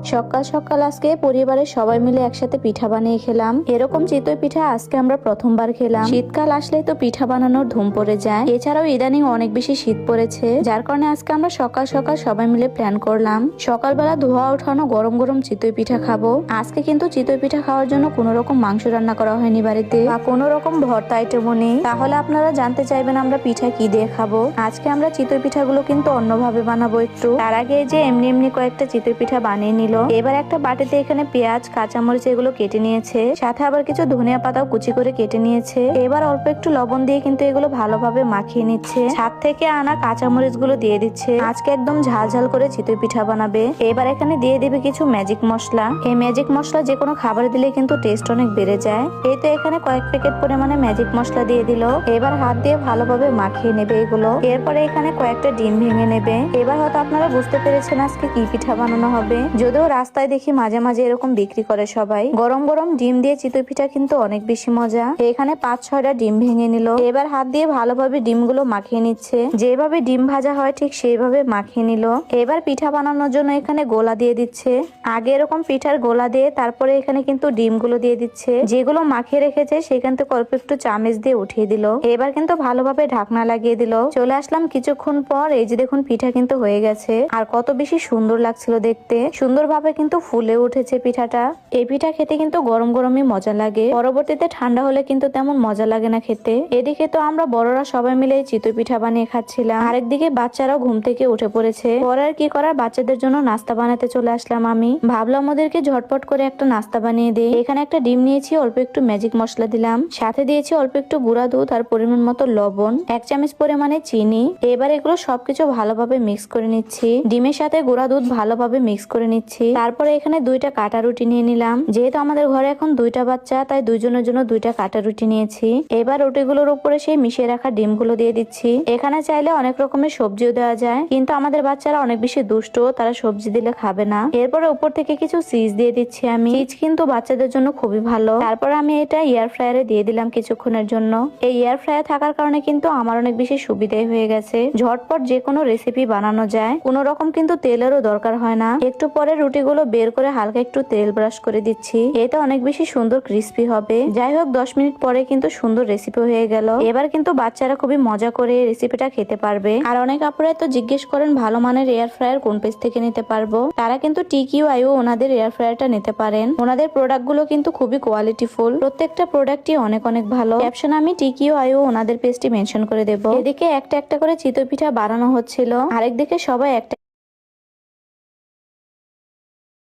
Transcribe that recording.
সকাল সকাল আজকে পরিবারের সবাই মিলে একসাথে পিঠা বানিয়ে খেলাম। এরকম চিতই পিঠা আজকে আমরা প্রথমবার খেলাম। শীতকাল আসলেই তো পিঠা বানানোর ধুম পড়ে যায়। এছাড়াও ইদানিং অনেক বেশি শীত পড়েছে, যার কারণে আজকে আমরা সকাল সকাল সবাই মিলে প্ল্যান করলাম সকালবেলা ধোয়া ওঠানো গরম গরম চিতই পিঠা খাবো। আজকে কিন্তু চিতই পিঠা খাওয়ার জন্য কোনো রকম মাংস রান্না করা হয়নি বাড়িতে, বা কোনো রকম ভর্তা আইটেমও নেই। তাহলে আপনারা জানতে চাইবেন আমরা পিঠা কি দিয়ে খাবো। আজকে আমরা চিতই পিঠাগুলো কিন্তু অন্যভাবে বানাবো একটু। তার আগে যে এমনি এমনি কয়েকটা চিতই পিঠা বানিয়ে নিল। এবার একটা বাটিতে এখানে পেঁয়াজ, কাঁচামরিচ এগুলো কেটে নিয়েছে, সাথে আবার কিছু ধনিয়া পাতাও কুচি করে কেটে নিয়েছে। এবার অল্প একটু লবণ দিয়ে কিন্তু এগুলো ভালোভাবে মাখিয়ে নিচ্ছে। ছাদ থেকে আনা কাঁচামরিচ গুলো দিয়ে দিচ্ছে। আজকে একদম ঝাল ঝাল করে চিতই পিঠা বানাবে। এবার এখানে দিয়ে দেবে কিছু ম্যাজিক মশলা। এই ম্যাজিক মশলা যে কোনো খাবার দিলে কিন্তু টেস্ট অনেক বেড়ে যায়। এই তো এখানে কয়েক প্যাকেট পরিমাণে ম্যাজিক মশলা দিয়ে দিল। এবার হাত দিয়ে ভালোভাবে মাখিয়ে নেবে এগুলো। এরপরে এখানে কয়েকটা ডিম ভেঙে নেবে। এবার হয়তো আপনারা বুঝতে পেরেছেন আজকে কি পিঠা বানানো হবে। যদিও রাস্তায় দেখি মাঝে মাঝে এরকম বিক্রি করে সবাই। গরম গরম ডিম দিয়ে চিতই পিঠা কিন্তু অনেক বেশি মজা। এখানে 5-6টা ডিম ভেঙে নিল। এবার হাত দিয়ে ভালোভাবে ডিমগুলো মাখিয়ে নিচ্ছে। যেভাবে ডিম ভাজা হয় ঠিক সেইভাবে মাখিয়ে নিল। এবার পিঠা বানানোর জন্য এখানে গোলা দিয়ে দিচ্ছে। আগে এরকম পিঠার গোলা দিয়ে তারপরে এখানে কিন্তু ডিমগুলো দিয়ে দিচ্ছে। যেগুলো মাখিয়ে রেখেছে সেখান থেকে অল্প একটু চামচ দিয়ে উঠিয়ে দিল। এবার কিন্তু ভালোভাবে ঢাকনা লাগিয়ে দিল। চলে আসলাম কিছুক্ষণ পর। এই যে দেখুন পিঠা কিন্তু হয়ে গেছে। আর কত বেশি সুন্দর লাগছিল দেখতে। সুন্দরভাবে কিন্তু ফুলে উঠেছে পিঠাটা। এই পিঠা খেতে কিন্তু গরম গরমই মজা লাগে। পরবর্তীতে ঠান্ডা হলে কিন্তু তেমন মজা লাগে না খেতে। এদিকে তো আমরা বড়রা সবাই মিলে চিতই পিঠা বানিয়ে খাচ্ছিলাম। আরেকদিকে বাচ্চারাও ঘুম থেকে উঠে পড়েছে। পরে আর কি করার, বাচ্চাদের জন্য নাস্তা বানাতে চলে আসলাম আমি। ভাবলাম ওদেরকে ঝটপট করে একটা নাস্তা বানিয়ে দিই। এখানে একটা ডিম নিয়েছি, অল্প একটু ম্যাজিক মশলা দিলাম, সাথে দিয়েছি অল্প একটু গুঁড়া দুধ আর পরিমাণ মতো লবণ, 1 চামচ পরিমাণে চিনি। এবার এগুলো সবকিছু ভালোভাবে মিক্স করে নিচ্ছি। ডিমের সাথে গুঁড়া দুধ ভালোভাবে মিক্স করে নিচ্ছি। তারপরে এখানে 2টা কাটা রুটি নিয়ে নিলাম। যেহেতু আমাদের ঘরে এখন 2টা বাচ্চা, তাই দুইজনের জন্য 2টা কাটা রুটি নিয়েছি। এবার রুটিগুলোর উপরে সেই মিশিয়ে রাখা ডিমগুলো দিয়ে দিচ্ছি। এখানে চাইলে অনেক রকমের সবজিও দেওয়া যায়, কিন্তু আমাদের বাচ্চারা অনেক বেশি দুষ্ট, তারা সবজি দিলে খাবে না। এরপরে উপর থেকে কিছু চিজ দিয়ে দিচ্ছি আমি। চিজ কিন্তু বাচ্চাদের জন্য খুবই ভালো। তারপর আমি এটা এয়ার ফ্রায়ারে দিয়ে দিলাম কিছুক্ষণের জন্য। এই এয়ার ফ্রায়ার থাকার কারণে কিন্তু আমার অনেক বেশি সুবিধাই হয়ে গেছে। ঝটপট যে কোনো রেসিপি বানানো যায়, কোনো রকম কিন্তু তেলেরও দরকার হয় না। একটু পরে রুটিগুলো বের করে হালকা একটু তেল ব্রাশ করে দিচ্ছি। এটা অনেক বেশি সুন্দর ক্রিস্পি হবে। যাই হোক 10 মিনিট পরে কিন্তু সুন্দর রেসিপি হয়ে গেল। এবার কিন্তু বাচ্চারা খুবই মজা করে রেসিপিটা খেতে পারবে। আর অনেক আপুরা তো জিজ্ঞেস করেন ভালো মানের এয়ার ফ্রায়ার কোন পেজ থেকে নিতে পারবো। তারা কিন্তু TQIO ওনাদের এয়ার ফ্রায়ারটা নিতে পারেন। ওনাদের প্রোডাক্ট গুলো কিন্তু খুবই কোয়ালিটিফুল। প্রত্যেকটা প্রোডাক্টই অনেক অনেক ভালো। ক্যাপশন আমি TQIO ওনাদের পেজটি মেনশন করে দেবো। এদিকে একটা একটা করে চিতই পিঠা বানানো হচ্ছিল, আরেকদিকে সবাই একটা